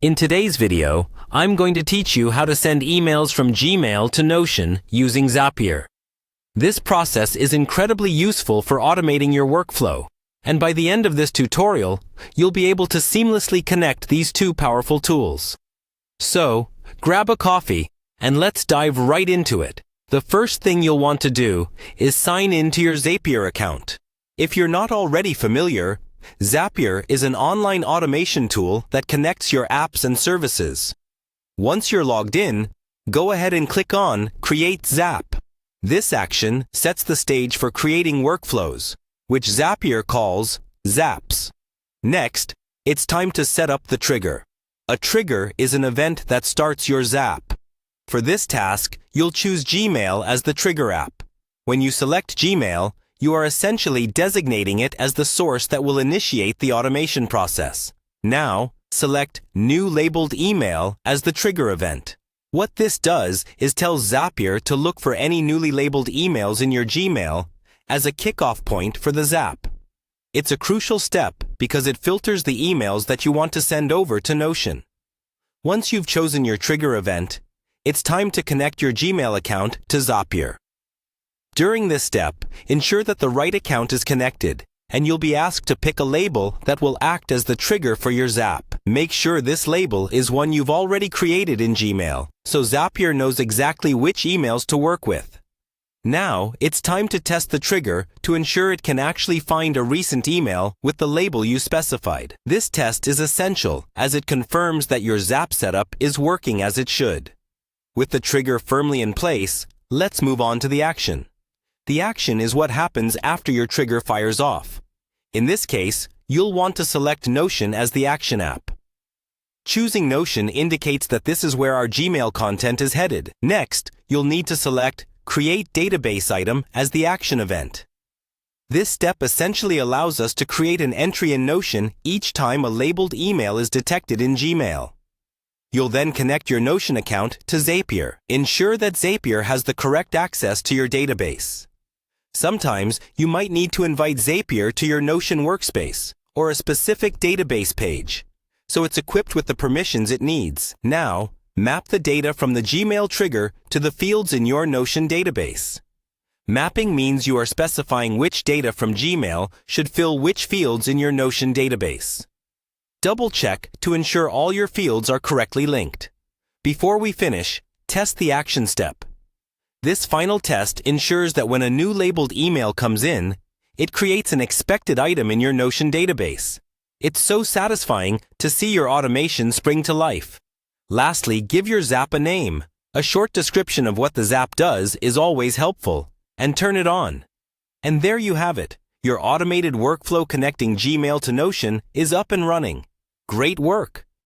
In today's video, I'm going to teach you how to send emails from Gmail to Notion using Zapier. This process is incredibly useful for automating your workflow, and by the end of this tutorial, you'll be able to seamlessly connect these two powerful tools. So, grab a coffee, and let's dive right into it. The first thing you'll want to do is sign in to your Zapier account. If you're not already familiar, Zapier is an online automation tool that connects your apps and services. Once you're logged in, go ahead and click on Create Zap. This action sets the stage for creating workflows, which Zapier calls Zaps. Next, it's time to set up the trigger. A trigger is an event that starts your Zap. For this task, you'll choose Gmail as the trigger app. When you select Gmail, you are essentially designating it as the source that will initiate the automation process. Now, select New Labeled Email as the trigger event. What this does is tell Zapier to look for any newly labeled emails in your Gmail as a kickoff point for the Zap. It's a crucial step because it filters the emails that you want to send over to Notion. Once you've chosen your trigger event, it's time to connect your Gmail account to Zapier. During this step, ensure that the right account is connected, and you'll be asked to pick a label that will act as the trigger for your Zap. Make sure this label is one you've already created in Gmail, so Zapier knows exactly which emails to work with. Now, it's time to test the trigger to ensure it can actually find a recent email with the label you specified. This test is essential as it confirms that your Zap setup is working as it should. With the trigger firmly in place, let's move on to the action. The action is what happens after your trigger fires off. In this case, you'll want to select Notion as the action app. Choosing Notion indicates that this is where our Gmail content is headed. Next, you'll need to select Create Database Item as the action event. This step essentially allows us to create an entry in Notion each time a labeled email is detected in Gmail. You'll then connect your Notion account to Zapier. Ensure that Zapier has the correct access to your database. Sometimes you might need to invite Zapier to your Notion workspace or a specific database page, so it's equipped with the permissions it needs. Now, map the data from the Gmail trigger to the fields in your Notion database. Mapping means you are specifying which data from Gmail should fill which fields in your Notion database. Double-check to ensure all your fields are correctly linked. Before we finish, test the action step. This final test ensures that when a new labeled email comes in, it creates an expected item in your Notion database. It's so satisfying to see your automation spring to life. Lastly, give your Zap a name. A short description of what the Zap does is always helpful, and turn it on. And there you have it. Your automated workflow connecting Gmail to Notion is up and running. Great work!